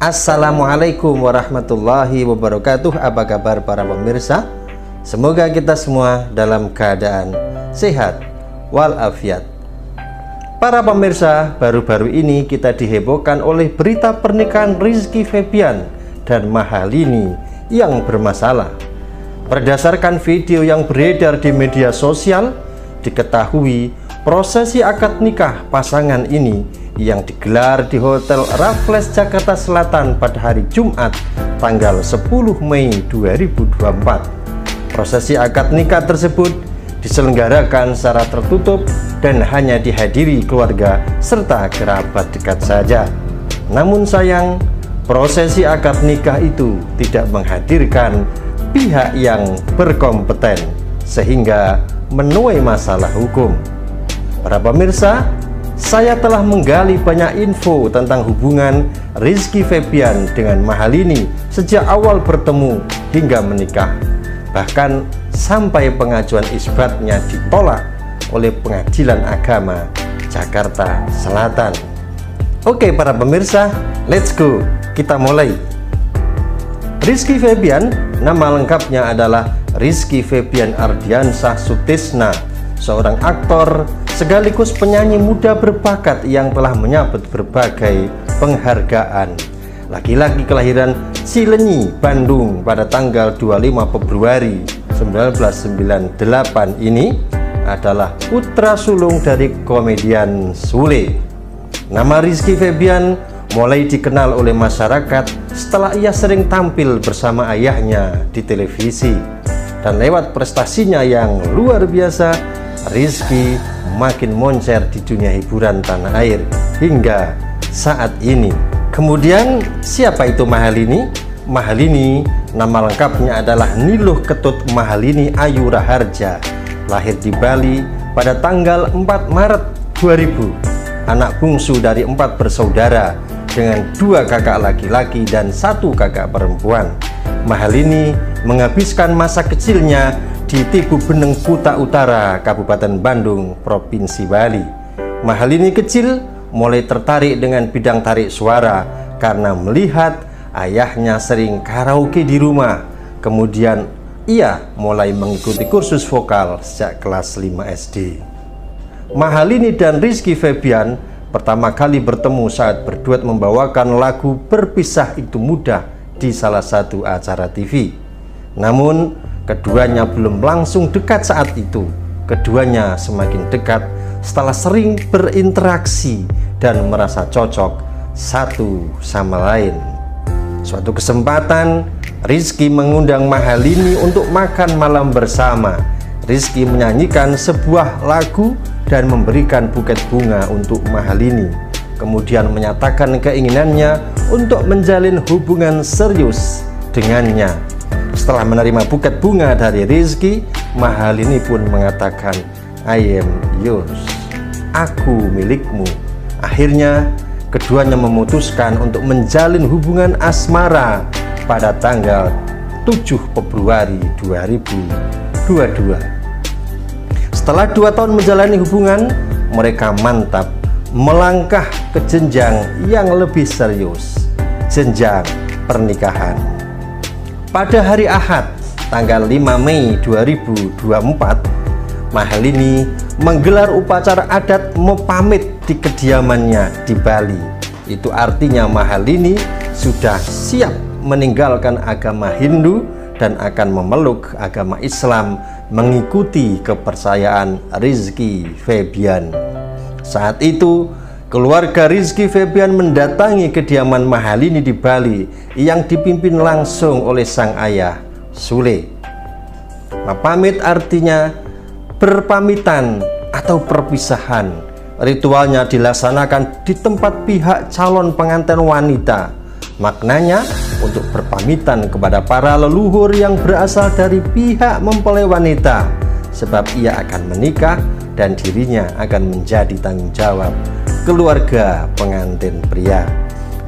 Assalamualaikum warahmatullahi wabarakatuh. Apa kabar para pemirsa? Semoga kita semua dalam keadaan sehat walafiat. Para pemirsa, baru-baru ini kita dihebohkan oleh berita pernikahan Rizky Febian dan Mahalini yang bermasalah. Berdasarkan video yang beredar di media sosial, diketahui prosesi akad nikah pasangan ini yang digelar di Hotel Raffles Jakarta Selatan pada hari Jumat tanggal 10 Mei 2024. Prosesi akad nikah tersebut diselenggarakan secara tertutup dan hanya dihadiri keluarga serta kerabat dekat saja. Namun sayang, prosesi akad nikah itu tidak menghadirkan pihak yang berkompeten sehingga menuai masalah hukum. Para pemirsa, saya telah menggali banyak info tentang hubungan Rizky Febian dengan Mahalini sejak awal bertemu hingga menikah. Bahkan sampai pengajuan isbatnya ditolak oleh Pengadilan Agama Jakarta Selatan. Oke para pemirsa, let's go, kita mulai. Rizky Febian, nama lengkapnya adalah Rizky Febian Ardiansyah Sutisna, seorang aktor sekaligus penyanyi muda berbakat yang telah menyabet berbagai penghargaan. Laki-laki kelahiran Cilenyi, Bandung pada tanggal 25 Februari 1998 ini adalah putra sulung dari komedian Sule. Nama Rizky Febian mulai dikenal oleh masyarakat setelah ia sering tampil bersama ayahnya di televisi. Dan lewat prestasinya yang luar biasa, Rizky makin moncer di dunia hiburan tanah air hingga saat ini. Kemudian siapa itu Mahalini? Mahalini nama lengkapnya adalah Niluh Ketut Mahalini Ayu Raharja, lahir di Bali pada tanggal 4 Maret 2000. Anak bungsu dari 4 bersaudara dengan 2 kakak laki-laki dan 1 kakak perempuan. Mahalini menghabiskan masa kecilnya di Tibu Beneng Kuta Utara, Kabupaten Bandung, Provinsi Bali. Mahalini kecil mulai tertarik dengan bidang tarik suara karena melihat ayahnya sering karaoke di rumah. Kemudian ia mulai mengikuti kursus vokal sejak kelas 5 SD. Mahalini dan Rizky Febian pertama kali bertemu saat berduet membawakan lagu Berpisah Itu Mudah di salah satu acara TV. Namun keduanya belum langsung dekat saat itu. Keduanya semakin dekat setelah sering berinteraksi dan merasa cocok satu sama lain. Suatu kesempatan, Rizky mengundang Mahalini untuk makan malam bersama. Rizky menyanyikan sebuah lagu dan memberikan buket bunga untuk Mahalini. Kemudian menyatakan keinginannya untuk menjalin hubungan serius dengannya. Setelah menerima buket bunga dari Rizky, Mahalini pun mengatakan, "I am yours," aku milikmu. Akhirnya keduanya memutuskan untuk menjalin hubungan asmara pada tanggal 7 Februari 2022. Setelah 2 tahun menjalani hubungan, mereka mantap melangkah ke jenjang yang lebih serius, jenjang pernikahan. Pada hari Ahad, tanggal 5 Mei 2024, Mahalini menggelar upacara adat mepamit di kediamannya di Bali. Itu artinya Mahalini sudah siap meninggalkan agama Hindu dan akan memeluk agama Islam mengikuti kepercayaan Rizky Febian. Saat itu, keluarga Rizky Febian mendatangi kediaman Mahalini di Bali yang dipimpin langsung oleh sang ayah, Sule. Mapamit artinya berpamitan atau perpisahan. Ritualnya dilaksanakan di tempat pihak calon pengantin wanita. Maknanya untuk berpamitan kepada para leluhur yang berasal dari pihak mempelai wanita, sebab ia akan menikah dan dirinya akan menjadi tanggung jawab keluarga pengantin pria.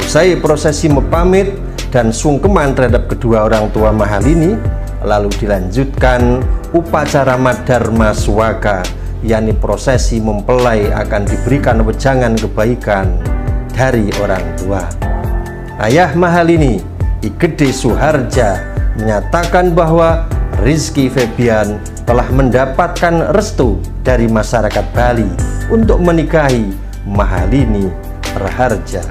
Usai prosesi mepamit dan sungkeman terhadap kedua orang tua Mahalini, lalu dilanjutkan upacara Madharma Suwaka, yakni prosesi mempelai akan diberikan wejangan kebaikan dari orang tua. Ayah Mahalini, I Gede Suhardja, menyatakan bahwa Rizky Febian telah mendapatkan restu dari masyarakat Bali untuk menikahi Mahalini Rahardja.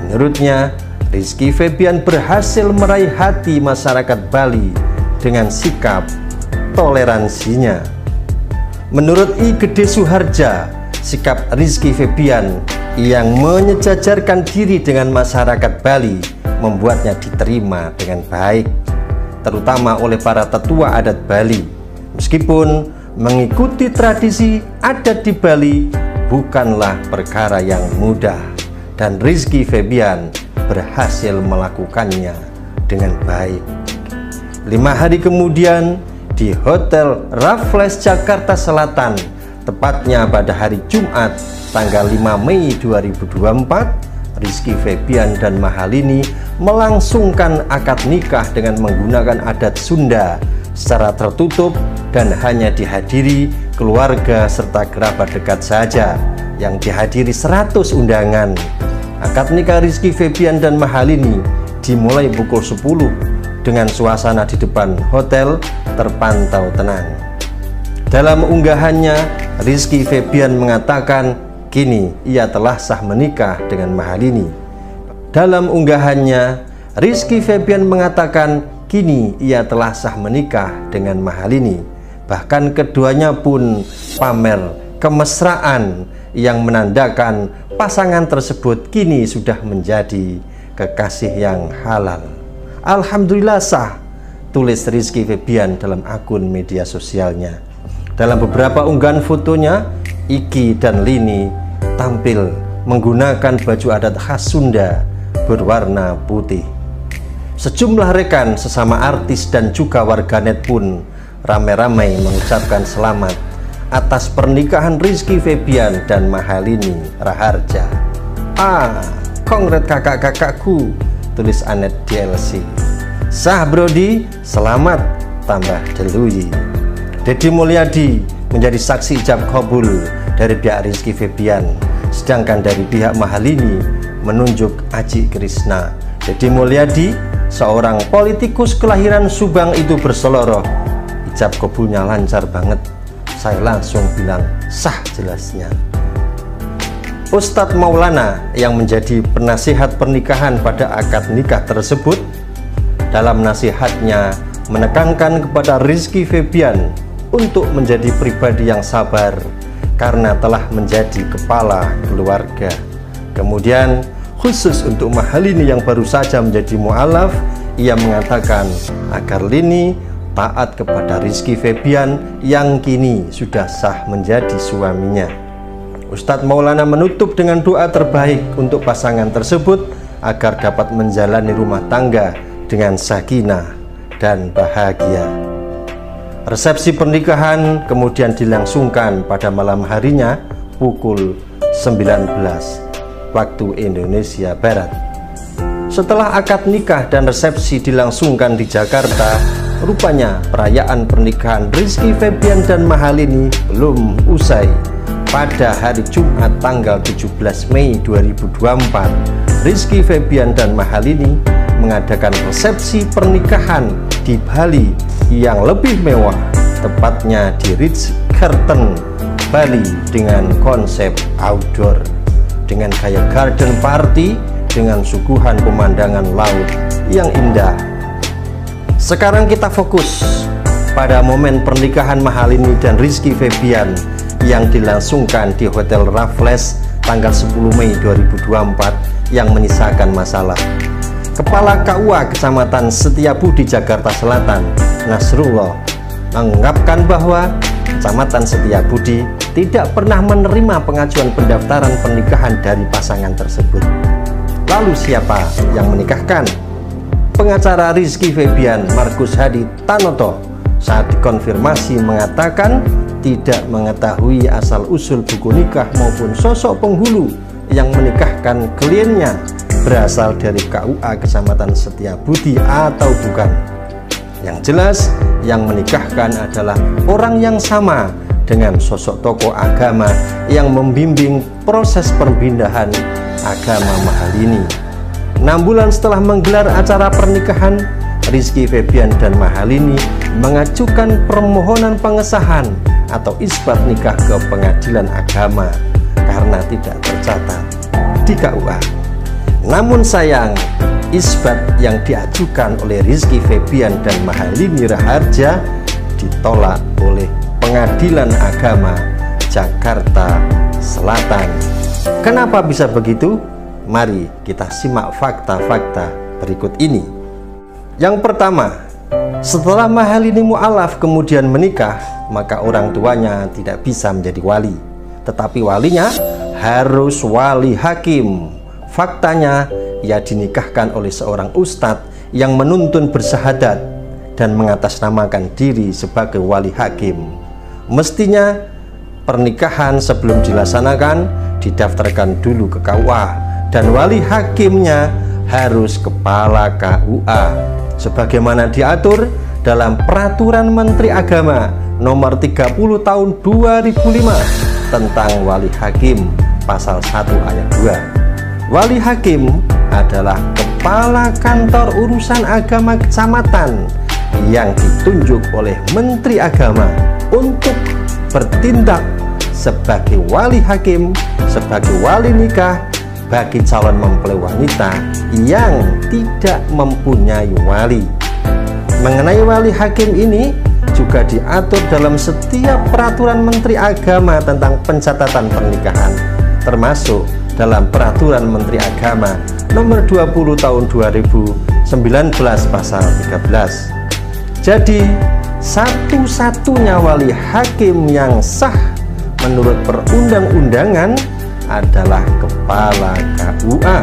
Menurutnya, Rizky Febian berhasil meraih hati masyarakat Bali dengan sikap toleransinya. Menurut I Gede Suhardja, sikap Rizky Febian yang menyejajarkan diri dengan masyarakat Bali membuatnya diterima dengan baik, terutama oleh para tetua adat Bali. Meskipun mengikuti tradisi adat di Bali bukanlah perkara yang mudah, dan Rizky Febian berhasil melakukannya dengan baik. 5 hari kemudian, di Hotel Raffles Jakarta Selatan, tepatnya pada hari Jumat tanggal 5 Mei 2024, Rizky Febian dan Mahalini melangsungkan akad nikah dengan menggunakan adat Sunda secara tertutup dan hanya dihadiri keluarga serta kerabat dekat saja, yang dihadiri 100 undangan. Akad nikah Rizky Febian dan Mahalini dimulai pukul 10 dengan suasana di depan hotel terpantau tenang. Dalam unggahannya, Rizky Febian mengatakan kini ia telah sah menikah dengan Mahalini. Dalam unggahannya, Rizky Febian mengatakan kini ia telah sah menikah dengan Mahalini. Bahkan keduanya pun pamer kemesraan yang menandakan pasangan tersebut kini sudah menjadi kekasih yang halal. Alhamdulillah sah, tulis Rizky Febian dalam akun media sosialnya. Dalam beberapa unggahan fotonya, Iki dan Lini tampil menggunakan baju adat khas Sunda berwarna putih. Sejumlah rekan sesama artis dan juga warganet pun ramai-ramai mengucapkan selamat atas pernikahan Rizky Febian dan Mahalini Rahardja. Kongret kakak-kakakku, tulis Anet DLC. Sah Brodi, selamat, tambah deluyi. Deddy Mulyadi menjadi saksi ijab kabul dari pihak Rizky Febian, sedangkan dari pihak Mahalini menunjuk Aji Krishna. Deddy Mulyadi, seorang politikus kelahiran Subang itu berseloroh, ijab kabulnya lancar banget. Saya langsung bilang sah jelasnya. Ustadz Maulana yang menjadi penasihat pernikahan pada akad nikah tersebut, dalam nasihatnya menekankan kepada Rizky Febian untuk menjadi pribadi yang sabar karena telah menjadi kepala keluarga. Kemudian khusus untuk Mahalini yang baru saja menjadi mu'alaf, ia mengatakan agar Lini taat kepada Rizky Febian yang kini sudah sah menjadi suaminya. Ustadz Maulana menutup dengan doa terbaik untuk pasangan tersebut agar dapat menjalani rumah tangga dengan sakinah dan bahagia. Resepsi pernikahan kemudian dilangsungkan pada malam harinya pukul 19 waktu Indonesia Barat. Setelah akad nikah dan resepsi dilangsungkan di Jakarta, rupanya perayaan pernikahan Rizky Febian dan Mahalini belum usai. Pada hari Jumat tanggal 17 Mei 2024, Rizky Febian dan Mahalini mengadakan resepsi pernikahan di Bali yang lebih mewah, tepatnya di Ritz-Carlton Bali dengan konsep outdoor, dengan gaya garden party dengan suguhan pemandangan laut yang indah. Sekarang kita fokus pada momen pernikahan Mahalini dan Rizky Febian yang dilangsungkan di Hotel Raffles tanggal 10 Mei 2024 yang menyisakan masalah. Kepala KUA Kecamatan Setiabudi Jakarta Selatan, Nasrullah, mengungkapkan bahwa Kecamatan Setiabudi tidak pernah menerima pengajuan pendaftaran pernikahan dari pasangan tersebut. Lalu siapa yang menikahkan? Pengacara Rizky Febian, Markus Hadi Tanoto, saat dikonfirmasi mengatakan tidak mengetahui asal-usul buku nikah maupun sosok penghulu yang menikahkan kliennya berasal dari KUA Kecamatan Setiabudi atau bukan. Yang jelas, yang menikahkan adalah orang yang sama dengan sosok tokoh agama yang membimbing proses perpindahan agama Mahalini. 6 bulan setelah menggelar acara pernikahan, Rizky Febian dan Mahalini mengajukan permohonan pengesahan atau isbat nikah ke Pengadilan Agama karena tidak tercatat di KUA. Namun sayang, isbat yang diajukan oleh Rizky Febian dan Mahalini Raharja ditolak oleh Pengadilan Agama Jakarta Selatan. Kenapa bisa begitu? Mari kita simak fakta-fakta berikut ini. Yang pertama, setelah Mahalini mu'alaf kemudian menikah, maka orang tuanya tidak bisa menjadi wali, tetapi walinya harus wali hakim. Faktanya, ia dinikahkan oleh seorang ustadz yang menuntun bersahadat dan mengatasnamakan diri sebagai wali hakim. Mestinya pernikahan sebelum dilaksanakan didaftarkan dulu ke KUA, dan wali hakimnya harus kepala KUA sebagaimana diatur dalam Peraturan Menteri Agama Nomor 30 Tahun 2005 tentang wali hakim pasal 1 ayat 2. Wali hakim adalah kepala kantor urusan agama kecamatan yang ditunjuk oleh Menteri Agama untuk bertindak sebagai wali hakim, sebagai wali nikah bagi calon mempelai wanita yang tidak mempunyai wali. Mengenai wali hakim ini juga diatur dalam setiap peraturan Menteri Agama tentang pencatatan pernikahan, termasuk dalam Peraturan Menteri Agama Nomor 20 Tahun 2019 pasal 13. Jadi satu-satunya wali hakim yang sah menurut perundang-undangan adalah kepala KUA.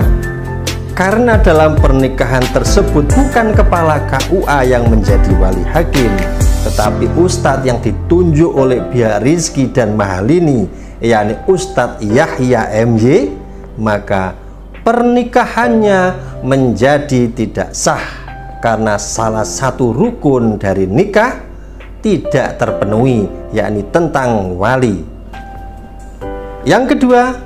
Karena dalam pernikahan tersebut bukan kepala KUA yang menjadi wali hakim, tetapi ustadz yang ditunjuk oleh pihak Rizky dan Mahalini, yakni Ustadz Yahya MY, maka pernikahannya menjadi tidak sah karena salah satu rukun dari nikah tidak terpenuhi, yakni tentang wali. Yang kedua,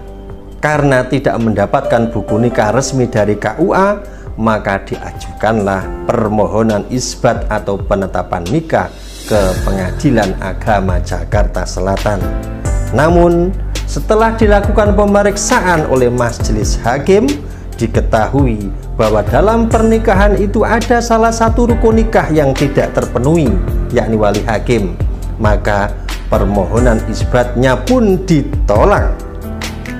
karena tidak mendapatkan buku nikah resmi dari KUA, maka diajukanlah permohonan isbat atau penetapan nikah ke Pengadilan Agama Jakarta Selatan. Namun, setelah dilakukan pemeriksaan oleh majelis hakim, diketahui bahwa dalam pernikahan itu ada salah satu rukun nikah yang tidak terpenuhi, yakni wali hakim. Maka permohonan isbatnya pun ditolak.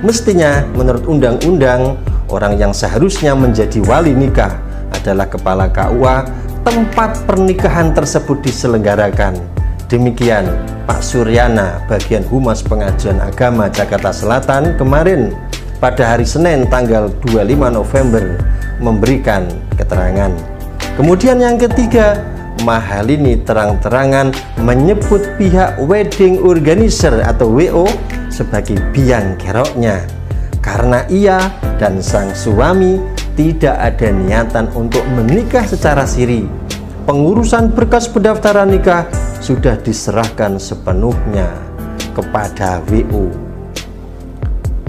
Mestinya menurut undang-undang, orang yang seharusnya menjadi wali nikah adalah kepala KUA tempat pernikahan tersebut diselenggarakan. Demikian Pak Suryana, bagian Humas Pengajian Agama Jakarta Selatan kemarin pada hari Senin tanggal 25 November memberikan keterangan. Kemudian yang ketiga, Mahalini terang-terangan menyebut pihak wedding organizer atau WO sebagai biang keroknya karena ia dan sang suami tidak ada niatan untuk menikah secara siri. Pengurusan berkas pendaftaran nikah sudah diserahkan sepenuhnya kepada WO.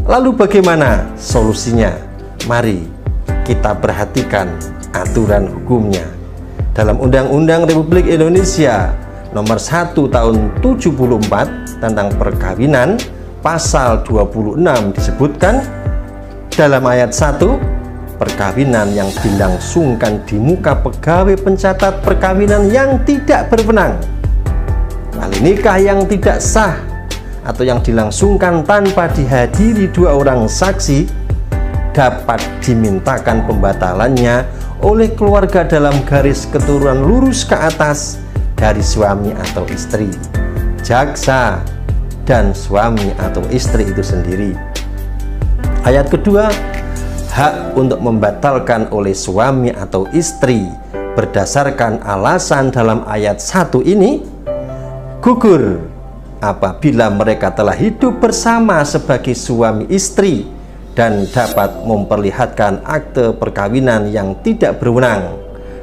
Lalu bagaimana solusinya? Mari kita perhatikan aturan hukumnya. Dalam Undang-Undang Republik Indonesia Nomor 1 Tahun 74 tentang perkawinan pasal 26 disebutkan dalam ayat 1, perkawinan yang dilangsungkan di muka pegawai pencatat perkawinan yang tidak berwenang, wali nikah yang tidak sah, atau yang dilangsungkan tanpa dihadiri 2 orang saksi, dapat dimintakan pembatalannya oleh keluarga dalam garis keturunan lurus ke atas dari suami atau istri, jaksa, dan suami atau istri itu sendiri. Ayat kedua, hak untuk membatalkan oleh suami atau istri berdasarkan alasan dalam ayat 1 ini gugur apabila mereka telah hidup bersama sebagai suami istri dan dapat memperlihatkan akte perkawinan yang tidak berwenang,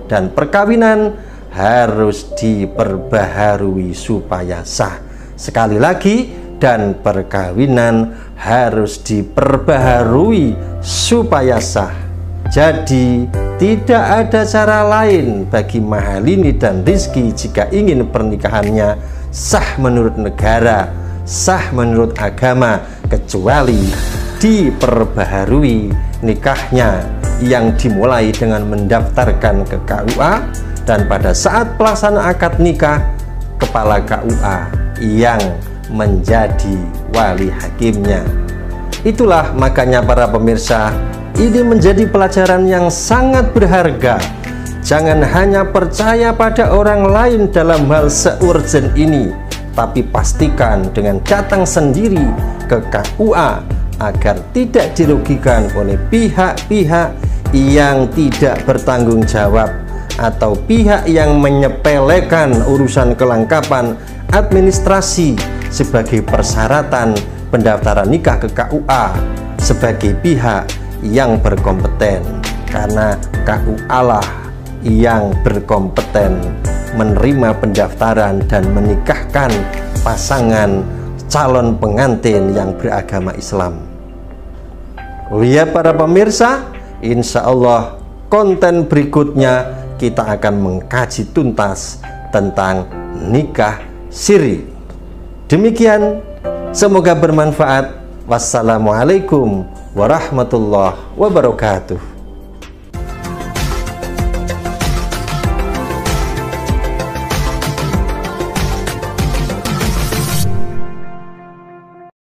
dan perkawinan harus diperbaharui supaya sah. Sekali lagi, dan perkawinan harus diperbaharui supaya sah. Jadi tidak ada cara lain bagi Mahalini dan Rizky jika ingin pernikahannya sah menurut negara, sah menurut agama, kecuali diperbaharui nikahnya yang dimulai dengan mendaftarkan ke KUA, dan pada saat pelaksanaan akad nikah, kepala KUA yang menjadi wali hakimnya. Itulah makanya para pemirsa, ini menjadi pelajaran yang sangat berharga. Jangan hanya percaya pada orang lain dalam hal seurgen ini, tapi pastikan dengan datang sendiri ke KUA agar tidak dirugikan oleh pihak-pihak yang tidak bertanggung jawab atau pihak yang menyepelekan urusan kelengkapan administrasi sebagai persyaratan pendaftaran nikah ke KUA sebagai pihak yang berkompeten, karena KUA lah yang berkompeten menerima pendaftaran dan menikahkan pasangan calon pengantin yang beragama Islam. Lihat para pemirsa, insya Allah konten berikutnya kita akan mengkaji tuntas tentang nikah siri. Demikian, semoga bermanfaat. Wassalamualaikum warahmatullahi wabarakatuh.